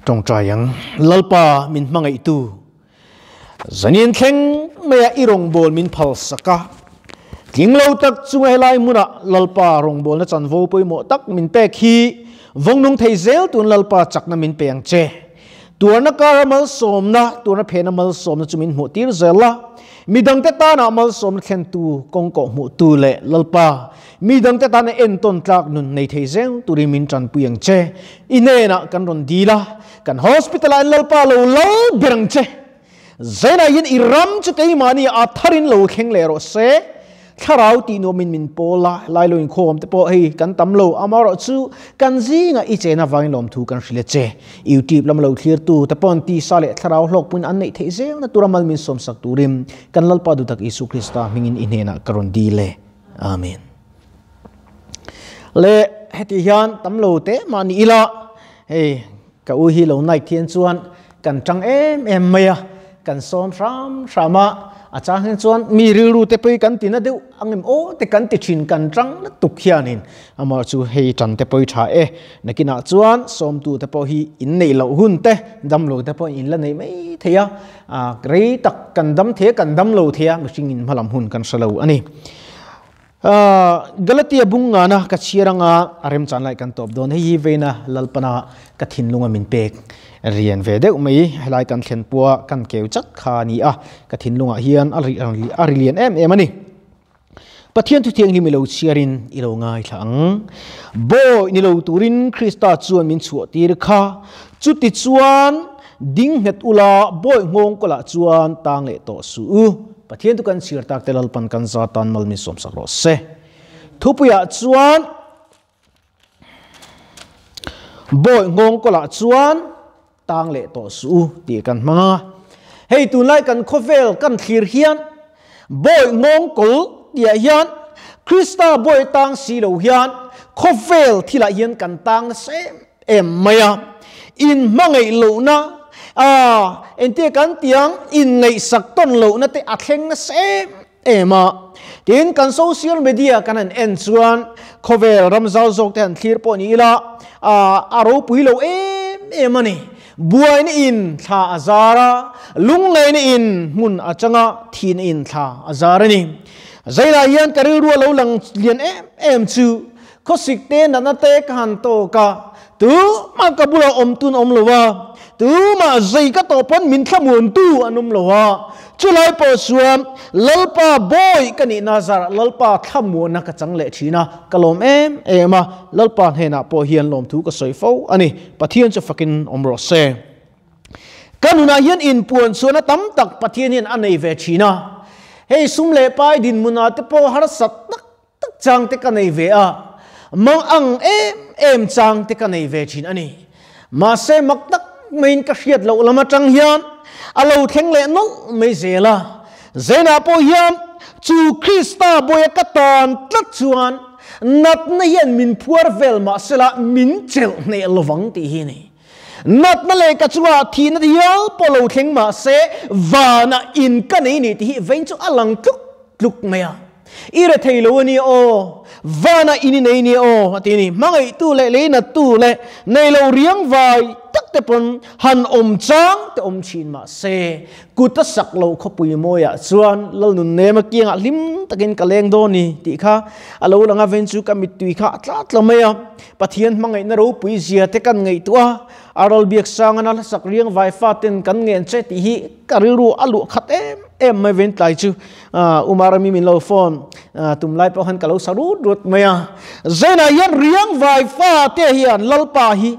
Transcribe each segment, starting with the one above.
trong trai yang lalpa min mangai tu zanin thleng maya irong bol min phal saka tinglo tak chungai lai muna lalpa rong bol na chanvo poi mo tak min pe khi vongnung thei zel tun lalpa chakna min peng che turna karamal somna turna phenamal somna chumin mu tir zela midang te ta na mal som khen tu kong ko mu tu le lalpa midang te ta na enton tlak nun nei thei zeng turi min tran puyang che inena kan ron dila kan hospital an lalpa lo lo berang che zena yin iram chu ke mani a tharin lo kheng le ro se tharau ti no min pola lai lo in khom te po hei kan tam lo amaro chu kan zinga I che na wang lom thu kan hrile che youtube lam lo clear tu te pon ti sale tharau hlok pun an nei thei zeng na turamal min som sak turim kan lalpa du tak Isu Krista mingin inena karon di le amen le heti hian tam lo te mani ila hei ka u hi lo nai thian chuan kan tang em maya kan som rama acha hen chuan mi ru te poi kan tina deu angem o te kan ti thin kan tang na tuk hianin amar chu hei tan te poi tha nakina chuan som tu te po hi in nei lo hun te dam lo te po in la nei mai theya rei tak kan dam the kan dam lo thea maching in malam hun kan salo ani Galatia bunga na kachiranga arem chan lai kan top don hei veina lalpana kathin lunga min pek rian ve deuh mai helai kan thlen puwa kan keu chat kha ni a kathin lunga hian ari lian em ani pathian thu thiang ni milo chiarin ilo ngai thlang bo ni lo turin Krista chuan min chu tir kha chuti chuan ding het ula boy ngong kola chuan tang le to su pathian tu kan sir tak telal pan kan zatan mal mi som sak ro se thupuya chuan boy ngong kola chuan tang le to su ti kan manga hei tu lai kan khovel kan thlir hian boy ngong kol dia hian Krista boy tang si lo hian khovel thila hian kan tang se em maya in mangai lo na ente kan tiang in ngei sak ton lo na te athleng na se ema tin kan social media kan an chuan khovel ramzal zok te an thlir po ni ila aro pui lo em ani buai ni in tha azara lungai ni in mun achanga thin in tha azara ni zaila hian karil ru lo lang lian em chu khosik te na na te kan to ka tu ma kabula tun om lowa tu ma zai ka to pon min thamun tu anum lowa chulai po suam lalpa boy kani nazar lalpa thamun na ka changle thina kalom ema lalpa hena po hian lom thu ka soifo ani pathian cha fakin omro se kanuna hian in puan suana tam tak pathian hian anei ve thina hei sumle pai din muna te po har sat tak tak chang te kanei ve a mang ang em chang te kanei ve thin ani ma se mak tak main ka hriat lo lama tang hian alo theng le no me zela zena po hian chu Krista boy ka tan tlat chuan nat na hian min phuar vel ma sela min chel ne lowang ti hi ni nat na le ka chuwa thi na hial polo theng ma se vana in ka nei ni ti hi vein chu alang tuk tuk maya ire theilo ni o vana ini nei ni o atini mangai tu le na tu le nei lo riang vai tak te pon han chang te chin ma se kuta sak lo khopui moya chuan lal nun ne ma kianga lim takin kaleng do ni ti kha alo langa ven chu kamit tui kha tlat lamaya pathian mangai na ro pui zia te kan ngei tua arol biak sang anal sak riang vai faten kan ngen che ti hi kariru alu khat em mai ven tlai chu umarami min lo phone tum lai po han kalo saru rut maya zena yan riang vai fa te hian lalpa hi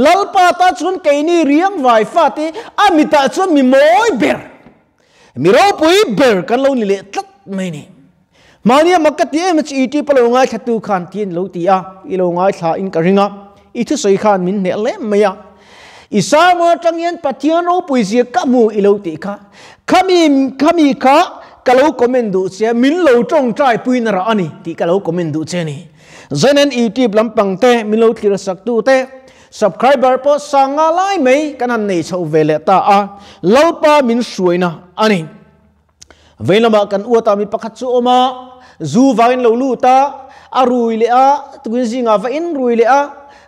lalpa ta chun keini riang vai fa te amita chun mi moi ber mi ro pui ber kan lo ni le tlat mai ni mania makati em chi ti palo ngai thatu khan tin lo ti a i lo ngai tha in karinga I thu soi khan min ne le maya isa mo tangyan pathian ro pui zia ka mu i lo ti kha khami kha kalau komen du che min lo tong trai pui na ra ani ti kalau komen du che ni zenen youtube lampang te min lo thlir sak tu te subscriber po sanga lai mai kanan nei chho vele ta a lalpa min suina ani veilama kan uata mi pakhat chu oma zu vain lo lu ta arui le a tuin zinga va in rui le a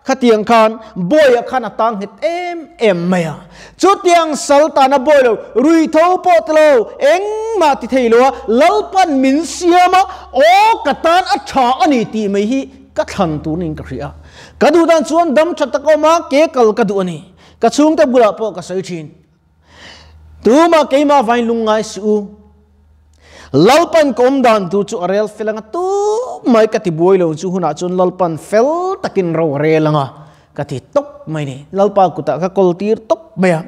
ขัดยังคันบอยขันตังเห็ดเอ็มไม่อะจุดยังสัลตานะบอยเรารุยท้าปอดเราเอ็งมาติเทลัวลลปันมินเสียมาโอ้กตันอัจฉาอันนี้ตีไม่ฮีกัดหันตัวนิ่งกระเรียกระดูดันส่วนดำชัดตะกมาเกกลกระดูนี่กระชุงแต่บุระปอกระใสชินตัวมาเกมาไวลุงไงสูลลปันกอมดันตัวจูเรลเฟลังตัวไม่กติบวยเราจูหุนาจนลลปันเฟลตะกินเราเรลังกติตกไม่เนี่ยลลปันกุตะกะกอลตีร์ตกไม่อะ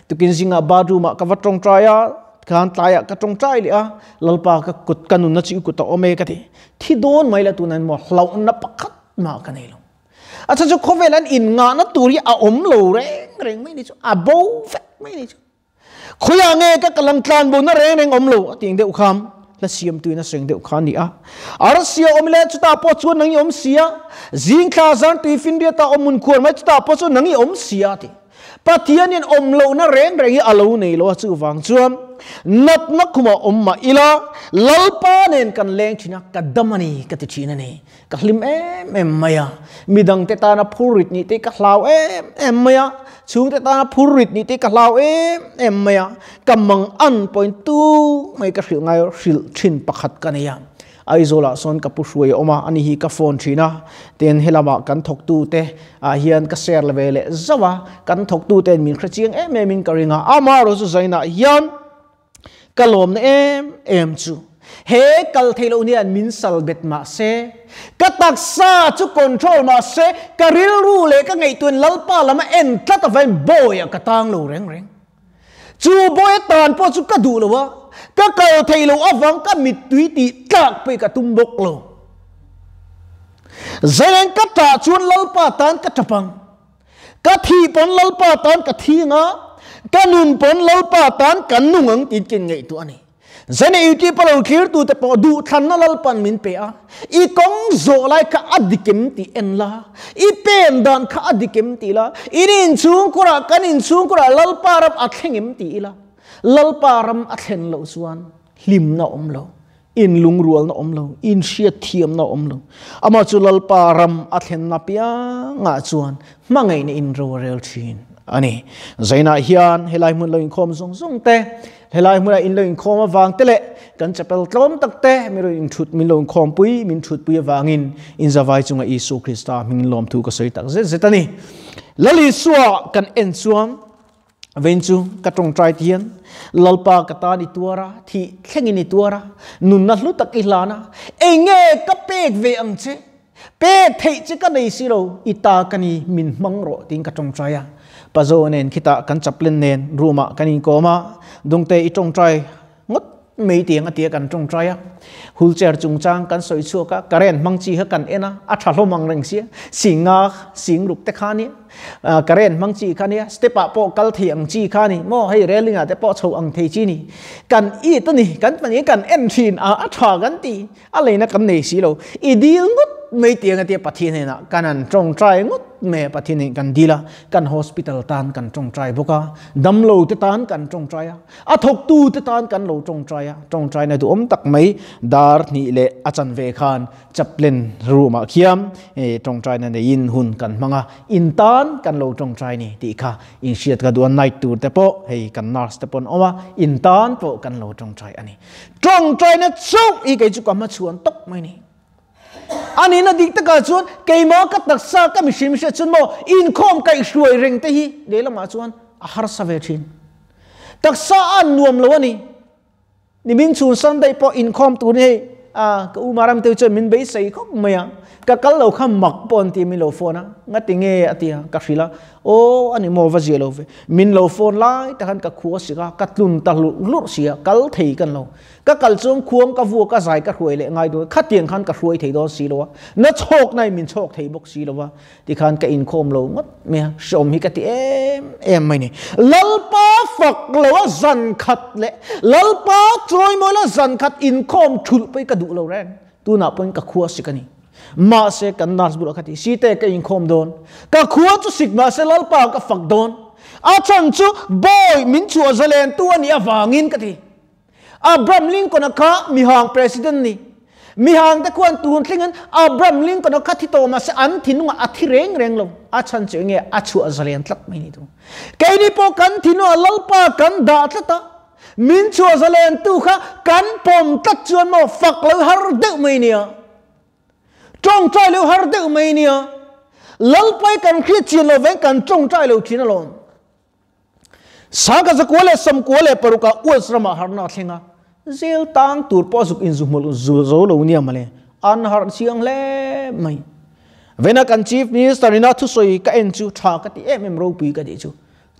ตุกินสิงห์บาดูมากะวัดตรงใจอะการตายกะตรงใจเลยอะลลปันกะกุตกันนุนจิกุตะโอเมกติที่โดนไม่ละตัวนั้นหมดเรานับปักมากันเองอาจจะเขาเวลันอินงานนั่นตัวนี้อาอมโลเร่งไม่ได้จ้ะอาโบเฟไม่ได้จ้ะคุยยังไงก็กำลังการบุญนั่นเร่งอมโลติงเดียวคำและเสียมตัวนั้นเสียงเดียวคำนี่อ่ะอาร์เซียอมเล่จุดตาปอดชวนนังยอมเสียจิงคาซันตีฟินเดียตาอมมุนควรไม่จุดตาปอดชวนนังยอมเสียติปัทยานี่อมโลนั่นเร่งอาโลนี่โลจู่ฟังชวนนัดนักขมาอมมาอีลาลลปาเนนกันแรงชินักกัดดมันนี่กัดชินันนี่กัดลิมไม่อะมีดังเตตานาพูริตนี่เตกัดลาวไม่อะช่วงเตตานาพูริตนี่เตกัดลาวไม่อะกำมังอันพอยตู้ไม่กัดสิไงชินปักขัดกันเนี่ยไอโซลาซอนกับผู้ช่วยออกมาอันนี้ฮีกับโฟนชีนะเตียนเฮลาบะกันถกตู้เตเฮียนกับเซอร์เลเวลจ้าวกันถกตู้เตนมินครเชียงไม่มินกริงอามาโรสุไซน่าเฮียนกลมเอ็มจูเฮกัลเทโลเนียนมินสัลเบ็ดมาเซกตักซาจุคอนโทรลมาเซกะริลรูเลก็ไงตัวลลปาละมาเอ็นทัดฟันโบยกะตังโลเร่งจูโบยตานพอจุกะดูเลวะก็กัลเทโลอฟังก็มิดตุยตีตักไปกะตุมบกโลเซเลนกะตาชวนลลปาตันกะจับปังกะทีปนลลปาตันกะทีงะกันนุนปนลลปาตันกันนุ่งติดกินไงตัวนี้เจเนอิที่พอเราคิดตัวแต่พอดูทันนั่นลลปันมินเปียอีกงโซไลค์อดีกิมตีเอ็นละอีเป็นดันข้าอดีกิมตีละอีนินซูงกุระกันนินซูงกุระลลปารำอัดเข่งมตีละลลปารำอัดเข่งเหลาส่วนลิมน่าอมเหลาอินลุงรัวน่าอมเหลาอินเชียเทียมน่าอมเหลาอามาจุลลปารำอัดเข่งนับยังอาส่วนมังไงในอินโรเรลชินอันนี้ใจน่าเฮียนเฮลัยมุนลอยคอมส่งเตะเฮลัยมุนลอยลอยคอมวางเตะกันจะเป็นกลมตักเตะมีลอยชุดมีลอยคอมปุยมีชุดปุยวางอินจะไว้จงอิสุคริสต์มีลมถูกกระสุนตักเจตนี่ลลิสัวกันเอ็นสวมเวนจูกระตรงใจเทียนลลปากตาดิตัวระที่แข่งนิตัวระนุนนัดลุตักอิลานะเองก็เป็กเวอังเชเป็กเทจิกันในสิโรอิตากันีมินมังโรติงกระตรงใจปัจจุบันkita kan caplin nen rumah kan ingkoma dongte itong trai ngot mei tiang atia kan tong trai ya wheelchair chungchang kan soi chuka karen mangchi ha kan ena athalo mangreng sia singa singruk te khani karen mangchi khania step up po kal thiang chi khani mo hei reling ate po chho ang thei chi ni kan I to ni kan pani kan en thin atha kan ti aleina kan nei si lo idil ngot mei tiang atia pathin na kanan tong trai ngot me pathin kan dila kan hospital tan kan tong trai boka damlo te tan kan tong trai a thok tu te tan kan lo tong trai na tu tak mai dar ni le achan ve khan chaplin ruma khiam tong trai na in hun kan manga in tan kan lo tong trai ni ti kha in shiat ka duan night tour te po hei kan nurse te pon oma in tan po kan lo tong trai ani tong trai na chuk I kai chu ka ma chuan tok mai ni ani na dik ta ka chuan kai ma ka tak sa ka mi shim she chun mo in khom kai shuai reng te hi le la ma chuan a har sa ve thin tak sa an nuam lo ani ni min chun san dai po in khom tu ni ka u maram te chu min bei sei khok maya ka kal lo kham mak pon ti min lo phone nga tinge atia ka khila o ani mo va je lo ve min lo phone lai ta kan ka khuwa sika ka tlun ta lu sia kal thei kan lo ka kal chung khuang ka vu ka zai ka hruai le ngai do khatiang khan ka hruai thei do si lo na chok nai min chok thei bok si lo wa ti khan ka in khom lo ngot me som hi ka ti em mai ni lal pa fak lo zan khat le lal pa troi mo la zan khat in khom thul pe ka du lo ren tu na pon ka khuwa sikani ma se kan nas bu khati si te ka in khom don ka khuwa chu sigma se lal pa ka fak don a chan chu boy min chu zalen tu ani awangin ka ti Abraham Lincoln ka mihang president ni มีหางแต่ควรตูนทิ้งนั้นอับรามลิงก็นกขัดที่โตมาเสอันทิ้งว่าอัธิเร่งลงอาชันเจงเงอาชัวอัจเลียนทักไม่นี่ตัวแกนี่พอกันทิ้งว่าลัลปากันด่าทัตตามินชัวอัจเลียนตู้ข้ากันปมตัดจวนมาฝักเลยฮาร์เดไม่เนี่ยจงใจเลยฮาร์เดไม่เนี่ยลัลไปกันคริสเตียนเราเว้นกันจงใจเลยทิ้งนั่นลงสากจะกัวเล่สมกัวเล่ปรุกาอวดสระมาฮาร์นาทิ้งอ่ะเซลตังตูร์ปอสุกอินซุมลซูโซโลเนียมาเลยอันฮาร์เชียงเล่ไม่เวนักันชีฟมิสเตอร์นี่น่าทุสอยกันเอ็นจูท่ากันที่เอ็มรูปีกันที่จู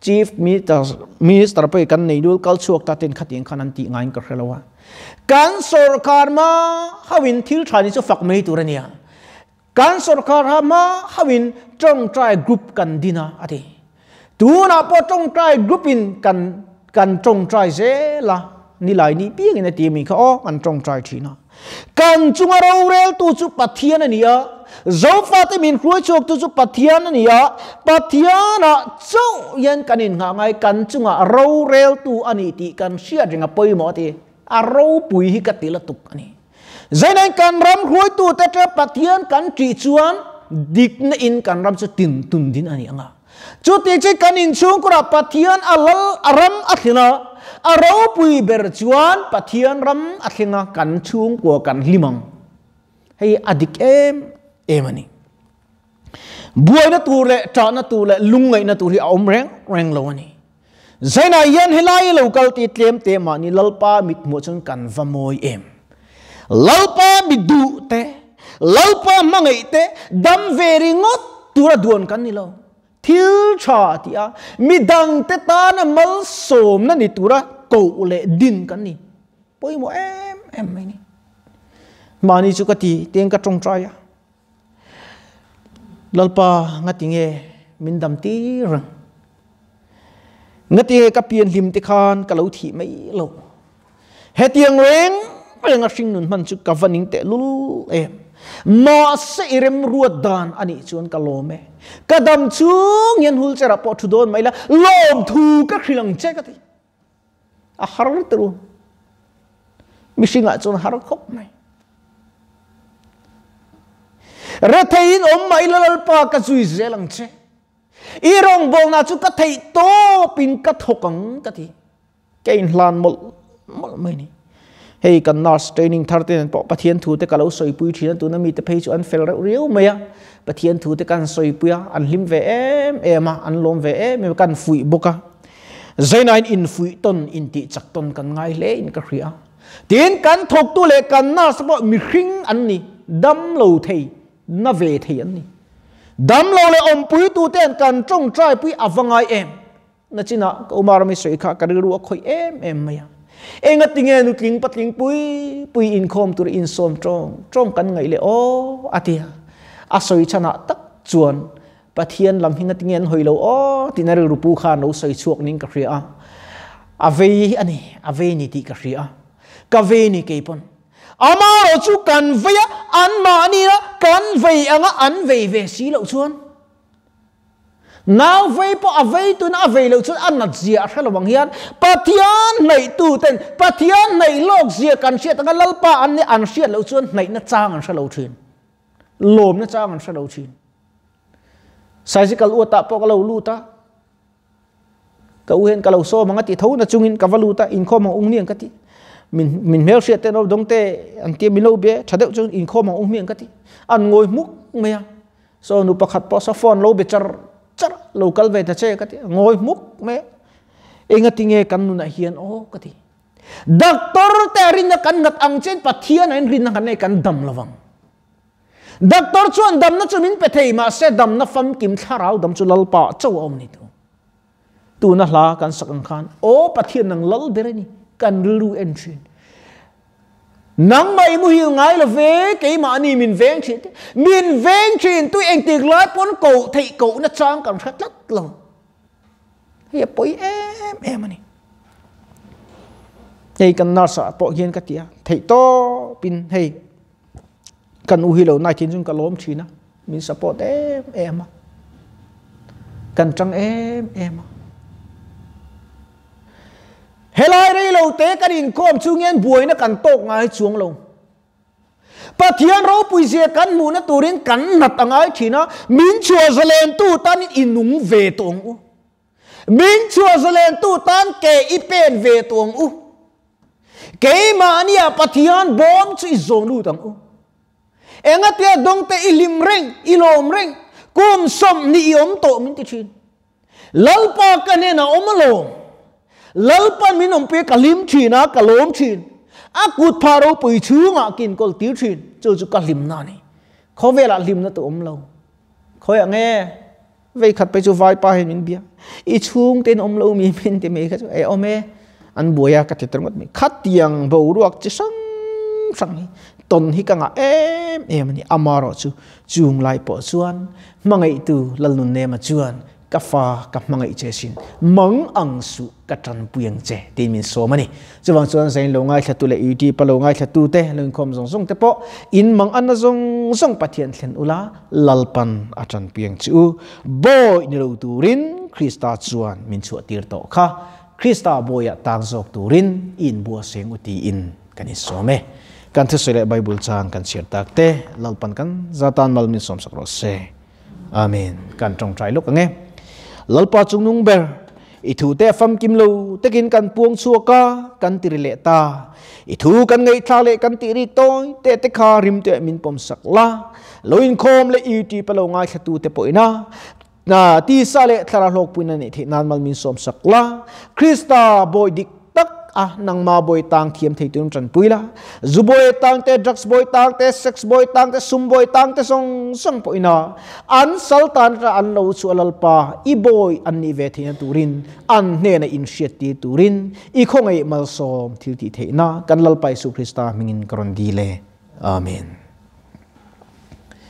ชีฟมิสเตอร์ไปกันในดูกัลชวกตัดเต็นขัดยังขนาดที่งานกันแล้ววะการสุรการมาฮาวินทิลชานี่จะฝักไม่ตัวเนี่ยการสุรการมาฮาวินจงใจกรุ๊ปกันดีนะอะที่ตัวน่ะพอจงใจกรุ๊ปอินกันจงใจเจล่ะนี่หลายนี่พี่กันในทีมนี้เขากันจงใจทีนะกันจุงเราเร็วตัวจุปัทยานี่อ่ะเจ้าฟ้าที่มินครัวโชคตัวจุปัทยานี่อ่ะปัทยานะเจ้ายันกันอินหางไงกันจุงเราเร็วตัวอันนี้ที่กันเชื่อจังไปหมดที่เราปุยฮิกติละตุกอันนี้เจ้าในการรำครัวตัวแต่จะปัทยากันจีจวนดิกในอินกันรำจะตินตุนดินอันนี้อ่ะจุดที่จะกันอินช่วงกระปัทยาอัลลอารำอัลลอฮ์เราปุยเบรจวนปัทยานรำอัศงกันช่วงกว่ากันลิมังให้อดิกเอ็มนี่บัวนัตูเล่จานัตูเล่ลุงไงนัตูที่อมแรงโลนี่ใจนายยันเฮลัยเราเกลติเตรียมเตมานี่ลัลปามิดมัวจนกันวามอยลัลปามิดูเตลัลปามังไอเตดัมเวริงอตตัวดวนกันนี่เราทิลชาติอามิดังเตตานมัลโสมนั่นนี่ตัวระโกเลดินกันนี่ป่วยโมเอ็มไม่นี่มานี่จุกติเตียงกระจงใจอ่ะลัลปางัดยังไงมินดำตีรังงัดยังไงกับเพียนลิมติคานกะเลาที่ไม่โลเฮตียงเร่งเรื่องสิ่งนั้นมันจุกกับวันนี้เตลุเอ็มมาเสียเรมรัวดานอันนี้ชวนกะโลเมกระดมช่วงยันหุลเจราปอทุดอนไม่ละลมถูกก็krilangเจกันที่อาหารตรุมิชิงอาจจะหารคบไหมรัฐอินอมไม่ละลปากจุยเจลังเจอีรองบองน่าจุกะไทยโตปินกะทกังกะที่เกินลานมลไม่นี่เฮ้ยกันนัสเทรนนิ่งทาร์เตนปะปะเทียนถูแต่กันเราสอยปุยทีนั้นตัวนั้นมีแต่เพจอันเฟลเรียวไหมอะปะเทียนถูแต่กันสอยปุยอันลิมเวเอมาอันลมเวมีกันฟุยบุกะใจนายอินฟุยต้นอินติจักต้นกันไงเล่อินกระเรียเตียนกันถกตัวเล็กกันนัสปะมีขิงอันนี้ดำโลเทยนาเวเทยอันนี้ดำโลเลยอมปุยตัวเต้นกันจงใจปุยอวังไงนั่นจีน่ะอุมารามิสวยค่ะกันรู้ว่าคอยเอ็มไหมอะเองก็ติงเงินติงปัดติงปุยอินคอมตัวอินสมจงกันไงเลยโอ้อาทิตย์อาศัยชนะตักจวนปะเทียนลำหิงติงเงินหอยเราโอ้ตินารูปูขานเราใส่ช่วงนิ่งกระเรียอาเวอันนี้อาเวนี่ที่กระเรียกะเวนี่เก็บปนอามาเราจูกันเวียอันมานี่ละกันเวียอันเวสีเราชวนนาเวปอเวตุนาเวเราชุดอันนัดเสียใช่หรือเปล่าเฮียนปะเทียนในตู้เต็นปะเทียนในโลกเสียกันเสียตั้งแต่ลัลปาอันนี้อันเสียเราชวนในนัดจ้างอันเสียเราชินลมนัดจ้างอันเสียเราชินใส่สิกัลอุตะปอกเราลูตะก็อุเห็นกัลเราโซมังติเท่านั้นจุงินกับวลูตะอินข้อมังองเมียงกติมินเมลเสียเตนเอาดงเตอันเตียมิโลเบะชัดเดจุอินข้อมังองเมียงกติอันงอยมุกเมียโซนุปขัดปอสฟอนโลเบจร์local về thế chứ cái ngồi múc mẹ anh ấy nghe căn nu này hiền ô cái gì doctor terin na căn ngắt ang chen pathian anh rin na căn này căn đầm lovang doctor chuan đầm na chumin pe thei ma se đầm na fam kim tharau đầm chu lal pa chau om ni tu na la kan sak ang khan ô pathian nang lal bereni kan lu entry nang mai mu hiu ngai là ve cái mà ni min veng chin tôi anh tiệc lái pon cổ thị cổ nó trang cảm rất lắm lòng hiệp bối em này đây cần nó sợ bộ hiên cái tía thị to pin hay cần u hi lâu này thiên dung cả lốm chi na min support em cần trăng emเฮลัยได้เราเตะกันอินคอมช่วงเงี้ยบวยนะกันตกง่ายช่วงลง ปะเทียนเราปุยเสียกันมูนะตัวเรื่องกันนัดอ่างไอทีนะมินชัวเซเลนตู้ตันอินุงเวตงอุมินชัวเซเลนตู้ตันเกอีเป็นเวตงอุเกมาเนี่ยปะเทียนบอมช่วยโซนูตังอุเอ็งเตียดงเตอิลิมเร่งอิลอมเร่งกุมสมนิยมโตมินติชินลัลปากันเนี่ยนะอมโลมลัลปันมินอมเปกะลิมชีนะกะโลมชีนอากุดพาเราปุยชูงะกินกอลติวชินจูจุกะลิมนานี่เขาเวลาลิมนะตัวอมโลเขาอย่างเงี้ยเวขัดไปจูไฟปาเห็นมินเบียอีชูงเต็นอมโลมีมินเตมีเขาไออเมอันบัวยากระติดตรงนี้ขัดเตียงบ่รวกจะสังตนที่กังนี่อามารอจูงไลปอชวนมังไอตูลลุนเนมาชวนกาฟ้ากับมังไอเจสินมังอังสุกัจันปุยงเจตีมินโซมันนี่จะวางส่วนเซนลงไงขัดตุเลอีทีปะลงไงขัดตุเตลงคอมส่งเตปออินมังอันส่งปะเทียนเทนอุลาลัลปันอาจันปุยงจูโบนิรูตูรินคริสตาชวนมินชัวตีร์โตค่ะคริสตาโบยตางจอกตูรินอินบัวเซงอุตีอินกันนิโซเมกันที่สุดเลยไบเบิลจางกันเสียตักเตลัลปันกันซาตานมัลมินสมสักรสเซอาเมนกันจงใจลุกกันไงลัลปาจุงนุงเบอร์อิทูเตฟัมกิมลูเตกินกันปวงชัวกากันติริเลตาอิทูกันไงทาเลกันติริโตยเตคาริมเตมินปมสักลาลุอินคอมเลอีทีปะโลงไงขตูเตปอยนาที่ซาเลทาราโลกปุยนันที่นานมัลมินสมสักลาคริสตาบอยดิกนางมาบอยตางเทียมไทยตุนจันปุยละจูบอยตางเตดรักส์บอยตางเตเซ็กส์บอยตางเตซุมบอยตางเตส่งปอยนาอันสัลตันระอันเราชัวลัลปาอีบอยอันนิเวศเนตูรินอันเนนอินเชียตีตูรินอีคงไอมัลซอมทิลติเทนะกันลัลไปสุคริสตามิงินกรอนดีเลอาเมน